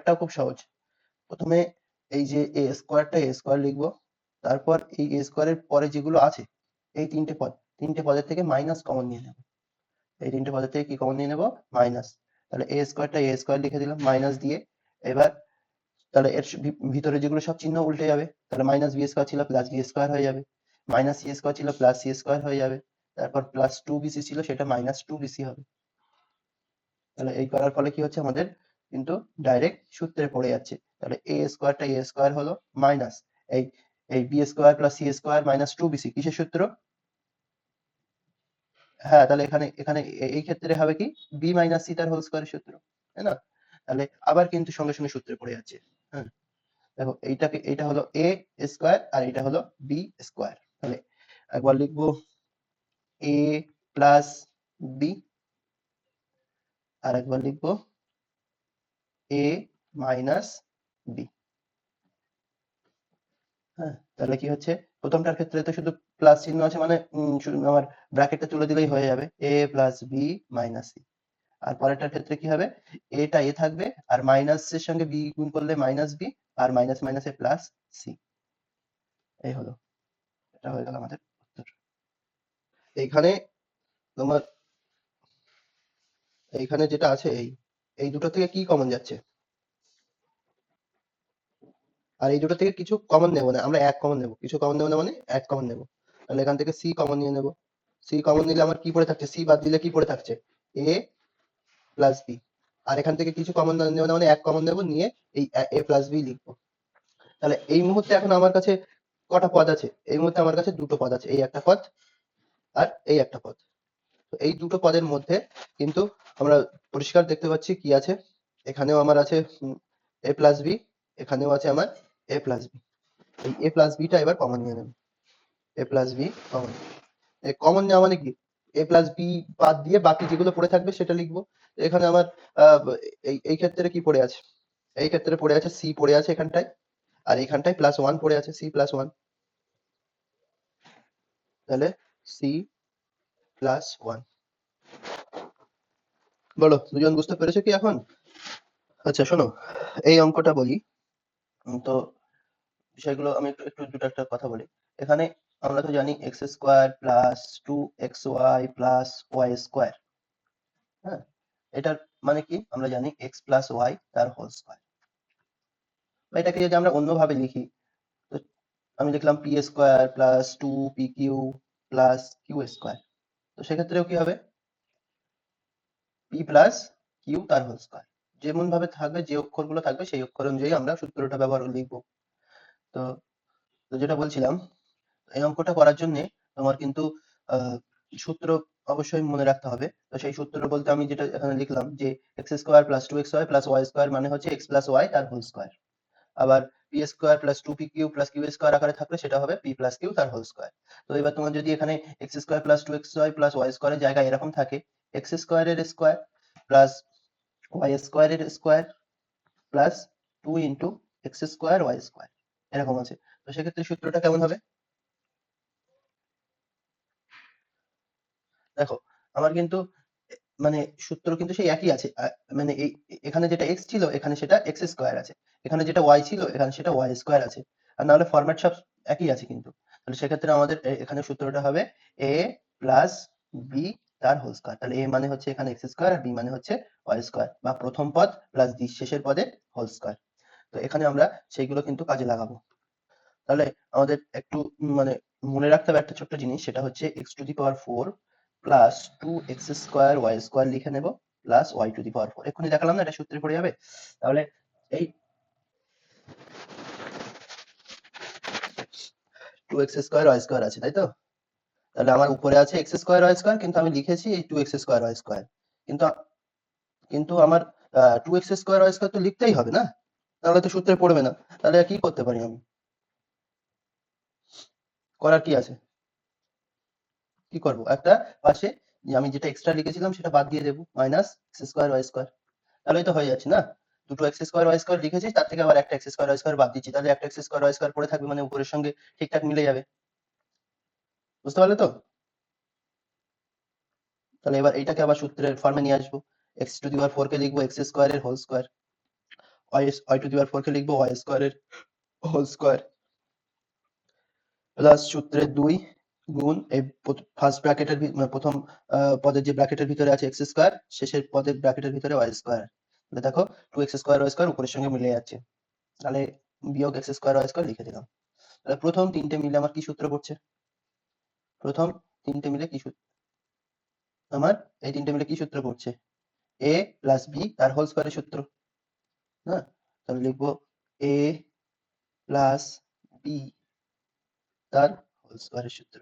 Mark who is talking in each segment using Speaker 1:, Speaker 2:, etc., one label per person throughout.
Speaker 1: পরেরটাও খুব সহজ। প্রথমে এই যে এ স্কোয়ারটা এ স্কোয়ার লিখবো, তারপর এই এ স্কোয়ারের পরে যেগুলো আছে এই তিনটে পদের থেকে মাইনাস কমন নিয়ে নেব। এই তিনটে পদের থেকে কি কমন নিয়ে নেব? মাইনাস। তাহলে এ স্কোয়ারটা এ স্কোয়ার লিখে দিলাম মাইনাস দিয়ে। এবার তাহলে এর ভিতরে যেগুলো সব চিহ্ন উল্টে যাবে, তাহলে মাইনাস বি স্কোয়ার ছিল প্লাস বি স্কোয়ার হয়ে যাবে, মাইনাস সি স্কোয়ার ছিল প্লাস সি স্কোয়ার হয়ে যাবে, তারপর প্লাস 2bc ছিল সেটা মাইনাস 2bc হবে। তাহলে এই করার ফলে কি হচ্ছে আমাদের কিন্তু ডাইরেক্ট সূত্রে পড়ে যাচ্ছে। তাহলে এ স্কোয়ারটা এ স্কোয়ার হলো মাইনাস এই এই B square plus C square minus 2bc কিসের সূত্র? হ্যাঁ, তাহলে এখানে এখানে এই ক্ষেত্রে হবে কি বি মাইনাস সি তার হোল স্কোয়ারের সূত্র, তাই না? তাহলে আবার কিন্তু সঙ্গে সঙ্গে সূত্রে পড়ে যাচ্ছে। হ্যাঁ, দেখো এইটা হলো এ স্কোয়ার আর এটা হলো বি স্কোয়ার। তাহলে একবার লিখবো এ প্লাস বি আর একবার লিখবো এ মাইনাস বি। হ্যাঁ, তাহলে কি হচ্ছে প্রথমটার ক্ষেত্রে তো শুধু প্লাস চিহ্ন আছে মানে আমার ব্র্যাকেটটা তুলে দিলেই হয়ে যাবে এ প্লাস বি মাইনাস সি। আর পরেরটার ক্ষেত্রে কি হবে এটা এ থাকবে আর মাইনাসের সঙ্গে বি গুণ করলে মাইনাস বি আর মাইনাস মাইনাসে প্লাস সি। এই হলো, এটা হয়ে গেল আমাদের উত্তর। এইখানে তোমার এইখানে যেটা আছে এই দুটো থেকে কি কমন যাচ্ছে? আর এই দুটো থেকে কিছু কমন নেব না, আমরা এক কমন নেব। কিছু কমন নেব না মানে এক কমন নেব। তাহলে এখান থেকে সি কমন নিয়ে নেব। সি কমন নিলে আমার কি পড়ে থাকছে? সি বাদ দিলে কি পড়ে থাকছে? এ প্লাস বি। আর এখান থেকে কিছু কমন নেব না মানে এক কমন নেব, নিয়ে এই এ প্লাস বি লিখবো। তাহলে এই মুহূর্তে এখন আমার কাছে কটা পদ আছে? এই মুহূর্তে আমার কাছে দুটো পদ আছে, এই একটা পদ আর এই একটা পদ। তো এই দুটো পদের মধ্যে কিন্তু আমরা পরিষ্কার দেখতে পাচ্ছি কি আছে। এখানেও আমার আছে এ প্লাস বি, এখানেও আছে আমার এ প্লাস বি। এই এ প্লাস বিটা এবার কমন নিয়ে নেব। এ প্লাস বি কমন। এই কমন নেওয়া মানে কি? এ প্লাস বি বাদ দিয়ে বাকি যেগুলো পড়ে থাকবে সেটা লিখবো। এখানে আমার এই ক্ষেত্রে কি পড়ে আছে? এই ক্ষেত্রে পড়ে আছে সি পড়ে আছে এখানটায়, আর এখানটায় প্লাস ওয়ান পড়ে আছে, সি প্লাস ওয়ান। তাহলে সি প্লাস ওয়ান। বলো দুজন বুঝতে পেরেছো কি এখন? আচ্ছা শোনো, এই অঙ্কটা বলি। তো বিষয়গুলো আমি একটু একটু দুটো একটা কথা বলি। এখানে আমরা তো জানি X square plus 2xy plus Y square. হ্যাঁ, এটার মানে কি আমরা জানি এক্স প্লাস ওয়াই তার হোল স্কোয়ার। বা এটাকে যদি আমরা অন্যভাবে লিখি, তো আমি লিখলাম P square plus 2pq plus Q square. তো সেক্ষেত্রেও কি হবে? পি প্লাস কিউ তার হোল স্কোয়ার। যেমন ভাবে থাকবে, যে অক্ষরগুলো থাকবে সেই অক্ষর অনুযায়ী আমরা সূত্রটা ব্যবহার করে লিখবো। তো তো যেটা বলছিলাম, এই অঙ্কটা করার জন্য তোমার কিন্তু সূত্র অবশ্যই মনে রাখতে হবে। তো সেই সূত্র বলতে আমি যেটা এখানে লিখলাম যে X square plus 2xy plus Y square মানে হচ্ছে এক্স প্লাস ওয়াই তার হোল স্কোয়ার। আবার P square plus 2pq plus Q square আকারে থাকলে সেটা হবে পি প্লাস কিউ তার হোল স্কোয়ার। তো এবার তোমার যদি এখানে X square plus 2xy plus Y স্কোয়ারের জায়গায় এরকম থাকে এক্স স্কোয়ারের স্কোয়ার প্লাস ওয়াই স্কোয়ারের square plus 2 into X square Y square এরকম আছে, তো সেক্ষেত্রে সূত্রটা কেমন হবে? দেখো আমার কিন্তু মানে সূত্র কিন্তু সেই একই আছে। মানে এখানে যেটা x ছিল এখানে সেটা x স্কয়ার আছে, এখানে যেটা y ছিল এখানে সেটা y স্কয়ার আছে। আর নাহলে ফরম্যাট সব একই আছে কিন্তু। তাহলে সেক্ষেত্রে আমাদের এখানে সূত্রটা হবে a প্লাস বি তার হোল স্কয়ার। তাহলে a মানে হচ্ছে এখানে x স্কয়ার আর b মানে হচ্ছে y স্কয়ার, বা প্রথম পদ প্লাস b শেষের পদের হোল স্কয়ার। তো এখানে আমরা সেইগুলো কিন্তু কাজে লাগাবো। তাহলে আমাদের একটু মানে মনে রাখতে হবে একটা ছোট্ট জিনিস, সেটা হচ্ছে x⁴ প্লাস 2x² y² লিখে নেব প্লাস y⁴ এক্ষুনি দেখালাম না এটা সূত্রে পড়ে যাবে। তাহলে এই 2x² y² আছে তাই তো? তাহলে আমার উপরে আছে x² y² কিন্তু আমি লিখেছি এই 2x² y²। কিন্তু কিন্তু আমার 2x² y² তো লিখতেই হবে না, তাহলে তো সূত্রে পড়বে না। তাহলে কি করতে পারি আমি? করার কি আছে? কি করব? একটা পাশে যে আমি যেটা এক্সট্রা লিখেছিলাম সেটা বাদ দিয়ে দেব, মাইনাস x² y²। তাহলেই তো হয়ে যাচ্ছে না? দুটো x² y² লিখেছি, তার থেকে আবার একটা x² y² বাদ দিচ্ছি, তাহলে একটা x² y² পড়ে থাকবে মানে উপরের সঙ্গে ঠিকঠাক মিলে যাবে। বুঝতে পারলে তো? তাহলে এবার এইটাকে আবার সূত্রের ফর্মে নিয়ে আসবো। x⁴ কে লিখবো x² এর whole square, y to the power 4 কে লিখবো y স্কয়ারের হোল স্কয়ার প্লাস সূত্রের 2 গুণ এই ফার্স্ট ব্র্যাকেটের প্রথম পদের যে ব্র্যাকেটের ভিতরে আছে x স্কয়ার, শেষের পদের ব্র্যাকেটের ভিতরে y স্কয়ার। তাহলে দেখো 2x স্কয়ার y স্কয়ার উপরের সঙ্গে মিলে যাচ্ছে, তাহলে বিয়োগ x স্কয়ার y স্কয়ার লিখে দিলাম। তাহলে প্রথম তিনটে মিলে আমার কি সূত্র পড়ছে, প্রথম তিনটে মিলে কি সূত্র, আমার এই তিনটে মিলে কি সূত্র পড়ছে, a প্লাস b তার হোল স্কয়ারের সূত্র। হ্যাঁ, তাহলে লিখবো a প্লাস b তার হোল স্কয়ারের সূত্র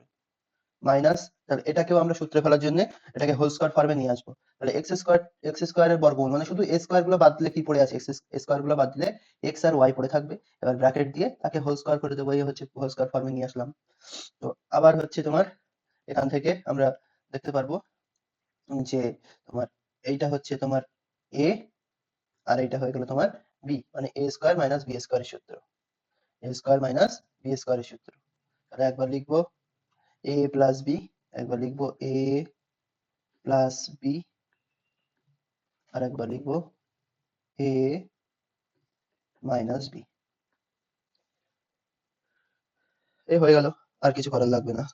Speaker 1: মাইনাস, তাহলে এটাকেও আমরা সূত্রে ফেলার জন্য এটাকে হোল স্কয়ার ফর্মে নিয়ে আসবো। তাহলে এক্স স্কয়ারের বর্গমূল মানে শুধু এ স্কয়ার গুলো বাদ দিলে কি পড়ে আছে, এক্স স্কয়ার গুলো বাদ দিলে এক্স আর ওয়াই পড়ে থাকবে। এবার ব্র্যাকেট দিয়ে তাকে হোল স্কয়ার করে দেবো, এই হচ্ছে হোল স্কয়ার ফর্মে নিয়ে আসলাম। তো আবার হচ্ছে তোমার এখান থেকে আমরা দেখতে পারবো যে তোমার এইটা হচ্ছে তোমার এ আর এইটা হয়ে গেল তোমার বি, মানে এ স্কয়ার মাইনাস বি স্কয়ারের সূত্র, এ স্কয়ার মাইনাস বি স্কয়ারের সূত্র। তাহলে একবার লিখবো a প্লাস বি, একবার লিখবো a প্লাস বি, আর একবার লিখবো a মাইনাস বি। এই হয়ে গেল, আর কিছু করার লাগবে না।